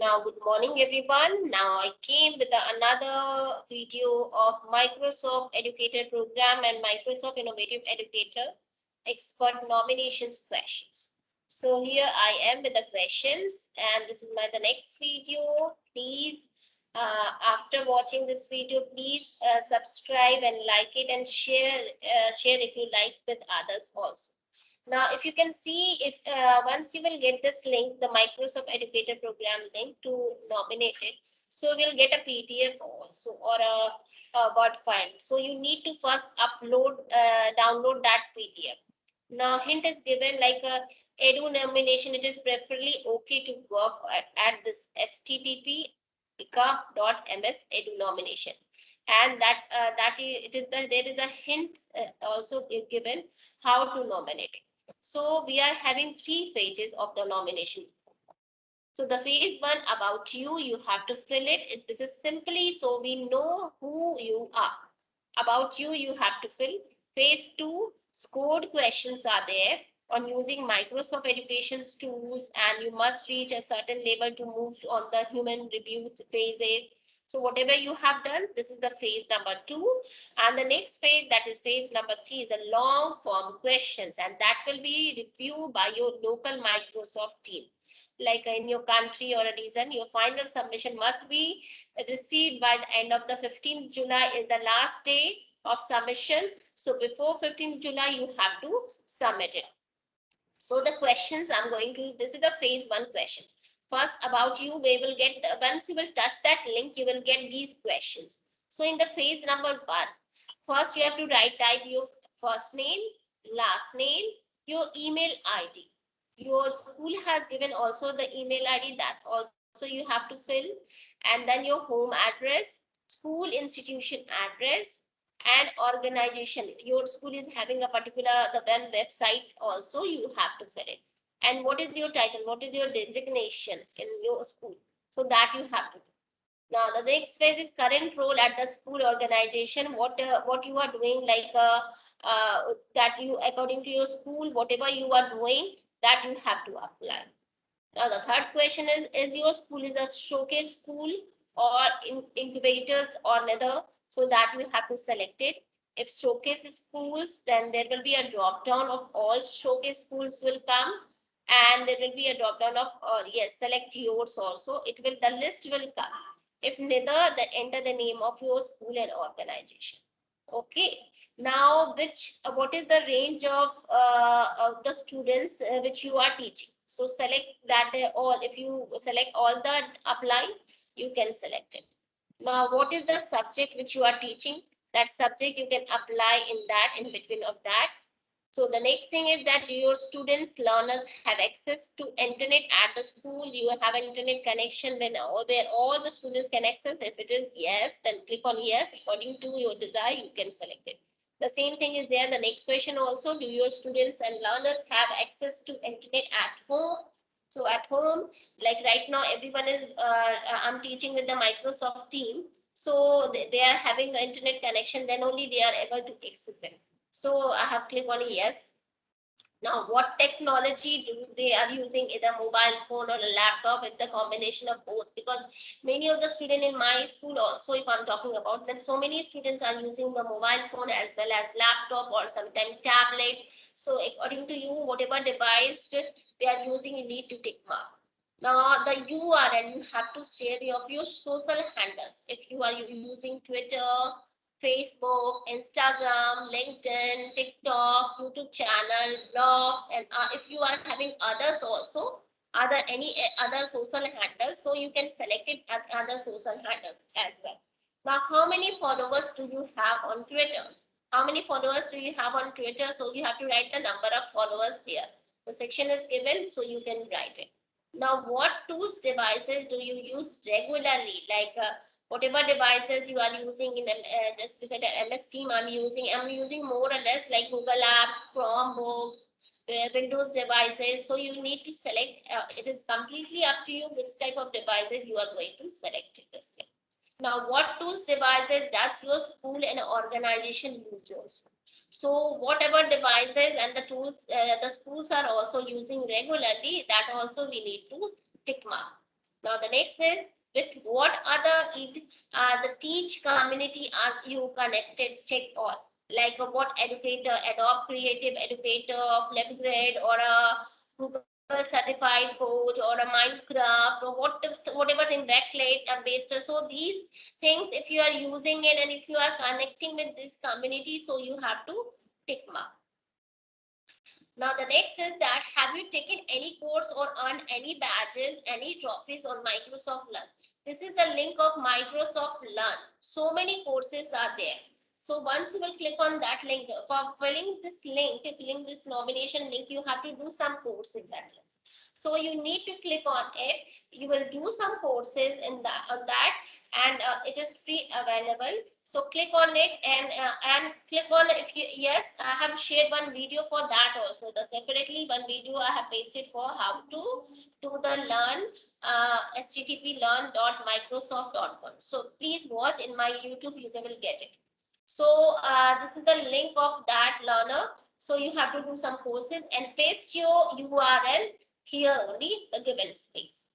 Now, good morning, everyone. Now, I came with another video of Microsoft Educator Program and Microsoft Innovative Educator Expert Nominations questions. So here I am with the questions, and this is the next video. Please, after watching this video, please subscribe and like it and share if you like with others also. Now, if you can see, if once you will get this link, the Microsoft Educator Program link to nominate it, so we'll get a PDF also or a Word file. So you need to first download that PDF. Now, hint is given like a edu nomination. It is preferably okay to work at this http://ika.ms edu nomination, and there is a hint also given how to nominate it. So we are having three phases of the nomination. So the phase one, about you, you have to fill it. This is simply so we know who you are. About you, you have to fill. Phase two, scored questions are there on using Microsoft Education's tools, and you must reach a certain level to move on the human review phase A. So whatever you have done, this is the phase number two. And the next phase, that is phase number three, is a long form questions, and that will be reviewed by your local Microsoft team. Like in your country or a region, your final submission must be received by the end of the 15th July is the last day of submission. So before 15th July, you have to submit it. So the questions I'm going to, this is the phase one question. First, about you, we will get, once you will touch that link, you will get these questions. So in the phase number one, first you have to type your first name, last name, your email ID. Your school has given also the email ID that also you have to fill, and then your home address, school institution address, and organization. Your school is having a particular the one website also you have to fill it. And what is your title? What is your designation in your school? So that you have to do. Now the next phase is current role at the school organization. What you are doing, like that you according to your school, whatever you are doing, that you have to apply. Now the third question is your school is a showcase school or incubators or neither? So that you have to select it. If showcase schools, then there will be a drop down of all showcase schools will come, and there will be a drop down of yes, select yours also. It will, the list will come. If neither, then enter the name of your school and organization. Okay. Now, what is the range of the students which you are teaching? So select that all. If you select all the apply, you can select it. Now, what is the subject which you are teaching? That subject you can apply in that, in between of that. So the next thing is that your students, learners have access to internet at the school. You have an internet connection where all the students can access. If it is yes, then click on yes. According to your desire, you can select it. The same thing is there. The next question also, do your students and learners have access to internet at home? So at home, like right now, everyone is, I'm teaching with the Microsoft team. So they are having an internet connection, then only they are able to access it. So I have clicked on yes. Now, what technology do they are using, either mobile phone or a laptop, with the combination of both? Because many of the students in my school also, if I'm talking about, then so many students are using the mobile phone as well as laptop or sometimes tablet. So according to you, whatever device they are using, you need to tick mark. Now the URL, you have to share of your social handles. If you are using Twitter, Facebook, Instagram, LinkedIn, TikTok, YouTube channel, blogs, and if you are having others also, any other social handles, so you can select it at other social handles as well. Now, how many followers do you have on Twitter? How many followers do you have on Twitter? So you have to write the number of followers here. The section is given, so you can write it. Now, what tools, devices do you use regularly? Like whatever devices you are using in just beside MS Team, I'm using more or less like Google Apps, Chromebooks, Windows devices. So you need to select. It is completely up to you which type of devices you are going to select this thing. Now, what tools, devices does your school and organization use yours? So whatever devices and the tools the schools are also using regularly, that also we need to tick mark. Now the next is, with what other the teach community are you connected? Check all. Like what educator, Adobe Creative Educator of LibGrid, or a Google certified coach, or a Minecraft, or whatever thing, Backlight, Ambassador. So these things, if you are using it and if you are connecting with this community, so you have to tick mark. Now the next is that, have you taken any course or earned any badges, any trophies on Microsoft Learn? This is the link of Microsoft Learn. So many courses are there. So once you will click on that link, for filling this nomination link, you have to do some courses at least. So you need to click on it. You will do some courses in that, and it is free available. So click on it and click on, if you, yes, I have shared one video for that also. The separately one video I have pasted for how to do the learn, http learn.microsoft.com. So please watch in my YouTube, you will get it. So this is the link of that learner. So you have to do some courses and paste your URL here only, the given space.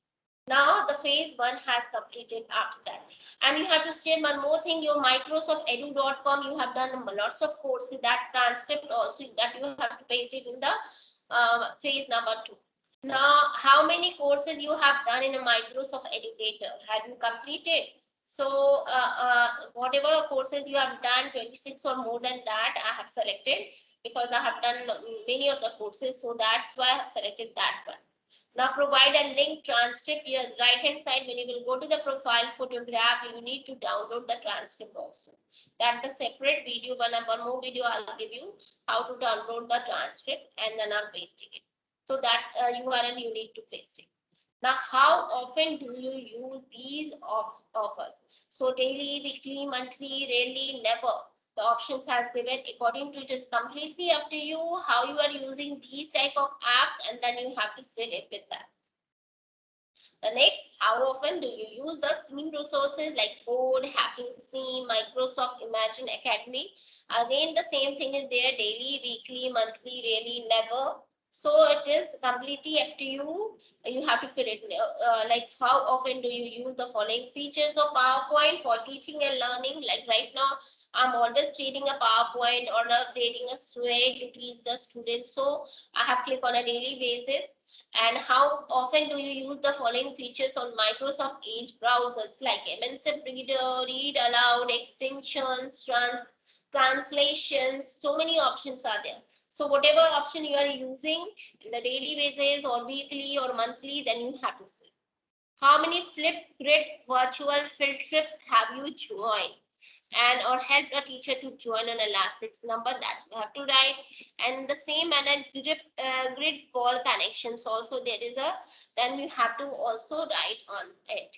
Now the phase 1 has completed after that. And you have to share one more thing, your microsoftedu.com, you have done lots of courses, that transcript also that you have to paste it in the phase number 2. Now, how many courses you have done in a Microsoft Educator? Have you completed? So whatever courses you have done, 26 or more than that, I have selected because I have done many of the courses. So that's why I have selected that one. Now provide a link transcript. Your right hand side, when you will go to the profile photograph, you need to download the transcript also. That's the separate video, one more video I'll give you how to download the transcript, and then I'm pasting it. So that URL you need to paste it. Now, how often do you use these offers? So daily, weekly, monthly, rarely, never. The options has given, according to it is completely up to you how you are using these type of apps, and then you have to fill it with that. The next, how often do you use the STEAM resources like Code, Hacking Scene, Microsoft Imagine Academy? Again, the same thing is there, daily, weekly, monthly, really, never. So it is completely up to you. You have to fill it. Like how often do you use the following features of PowerPoint for teaching and learning? Like right now, I'm always creating a PowerPoint or creating a slide to teach the students. So I have clicked on a daily basis. And how often do you use the following features on Microsoft Edge browsers like Immersive Reader, Read Aloud, extensions, translations? So many options are there. So whatever option you are using in the daily basis or weekly or monthly, then you have to see. How many Flipgrid virtual field trips have you joined? And or help a teacher to join an elastics number that you have to write. And the same manner, grid ball connections also there is a, then you have to also write on it.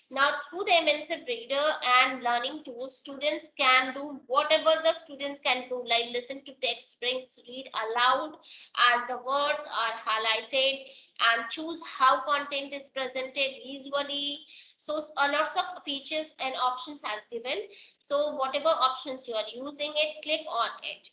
Now through the immersive reader and learning tools, students can do whatever the students can do, like listen to text strings, read aloud as the words are highlighted, and choose how content is presented visually. So lots of features and options has given. So whatever options you are using it, click on it.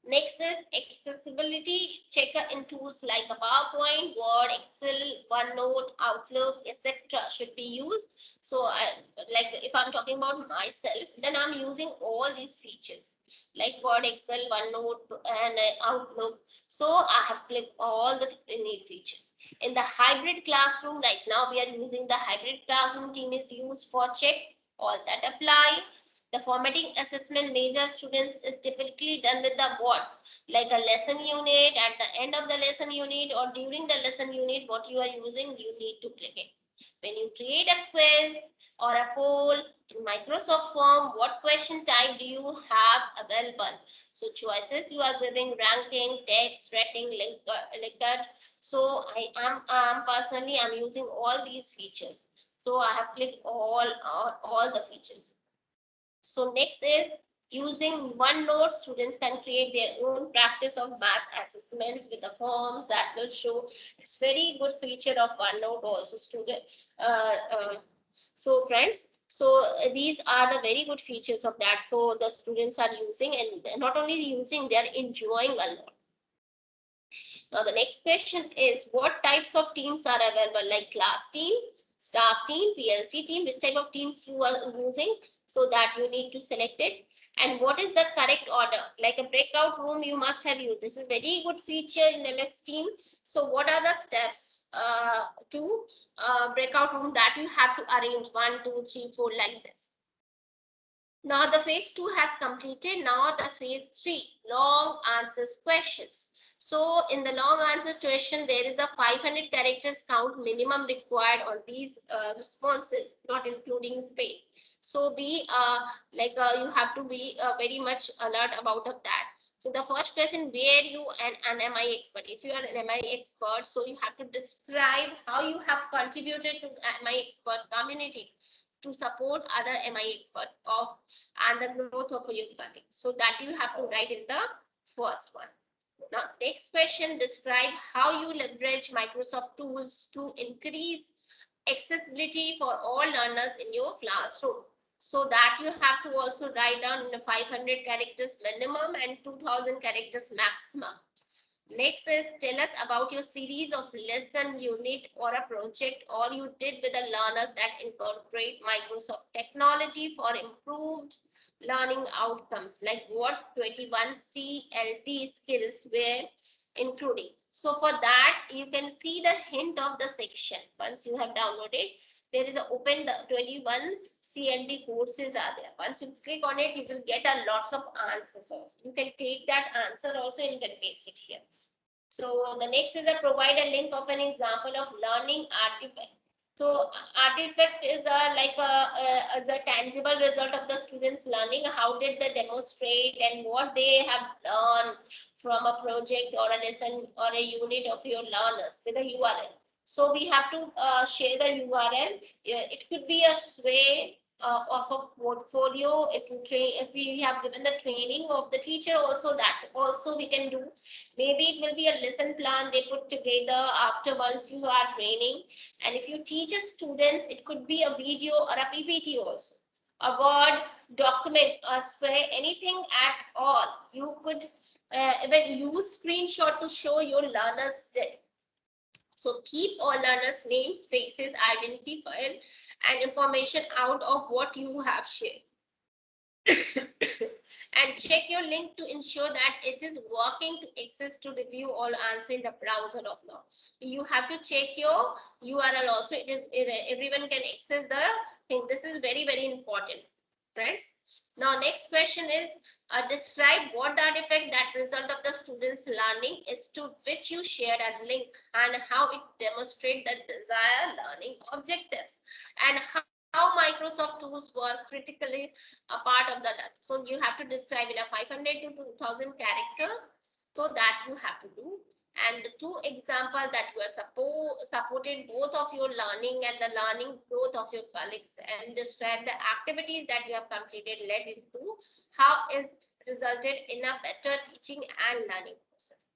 Next is accessibility checker in tools like a PowerPoint, Word, Excel, OneNote, Outlook, etc. should be used. So like if I'm talking about myself, then I'm using all these features like Word, Excel, OneNote, and Outlook. So I have clicked all the need features. In the hybrid classroom, right now we are using the hybrid classroom team is used for check all that apply. The formatting assessment major students is typically done with the what? Like a lesson unit, at the end of the lesson unit or during the lesson unit, what you are using, you need to click it. When you create a quiz or a poll in Microsoft Form, what question type do you have available? So choices you are giving, ranking, text, rating, Likert. So I am personally, I'm using all these features. So I have clicked all the features. So next is using OneNote, students can create their own practice of math assessments with the forms that will show. It's very good feature of OneNote also, student. So friends, so these are the very good features of that. So the students are using, and not only using, they are enjoying a lot. Now the next question is, what types of teams are available, like class team, staff team, PLC team, which type of teams you are using, so that you need to select it. And what is the correct order? Like a breakout room you must have used. This is very good feature in MS Team. So what are the steps to breakout room that you have to arrange 1, 2, 3, 4 like this. Now the phase 2 has completed. Now the phase 3, long answers questions. So in the long answers question, there is a 500 characters count minimum required on these responses, not including space. So be you have to be very much alert about of that. So the first question, where you an MI expert? If you are an MI expert, so you have to describe how you have contributed to the MI expert community to support other MI expert of and the growth of your colleague. So that you have to write in the first one. Now, next question, describe how you leverage Microsoft tools to increase accessibility for all learners in your classroom. So that you have to also write down in 500 characters minimum and 2000 characters maximum. Next is, tell us about your series of lesson, unit, or a project or you did with the learners that incorporate Microsoft technology for improved learning outcomes, like what 21 CLT skills were including. So for that, you can see the hint of the section. Once you have downloaded, there is a open the 21 CLT courses are there. Once you click on it, you will get a lots of answers also. You can take that answer also and you can paste it here. So the next is a provide a link of an example of learning artifact. So artifact is a tangible result of the students learning. How did they demonstrate and what they have learned from a project or a lesson or a unit of your learners with a URL. So we have to share the URL. It could be a sway of a portfolio. If we have given the training of the teacher also, that also we can do. Maybe it will be a lesson plan they put together after once you are training. And if you teach a students, it could be a video or a PPT also, a Word document, a spray, anything at all. You could even use screenshot to show your learners that. So keep all learners' names, faces, identifier, and information out of what you have shared. And check your link to ensure that it is working to access to review or answer in the browser of now. You have to check your URL also. Everyone can access the thing. This is very, very important, friends. Now, next question is describe what the artifact that result of the students learning is to which you shared a link and how it demonstrate the desired learning objectives and how Microsoft tools were critically a part of the learning. So you have to describe in a 500 to 2000 character. So that you have to do. And the two examples that you are supported both of your learning and the learning growth of your colleagues, and describe the activities that you have completed led into how is resulted in a better teaching and learning process.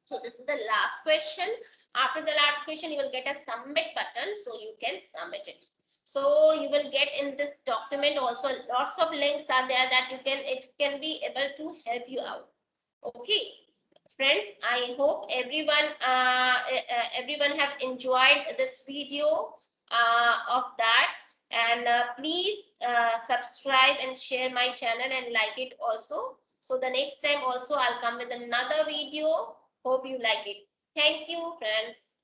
So this is the last question. After the last question, you will get a submit button, so you can submit it. So you will get in this document also lots of links are there that it can be able to help you out. Okay, friends, I hope everyone have enjoyed this video of that, and please subscribe and share my channel and like it also. So the next time also I'll come with another video. Hope you like it. Thank you, friends.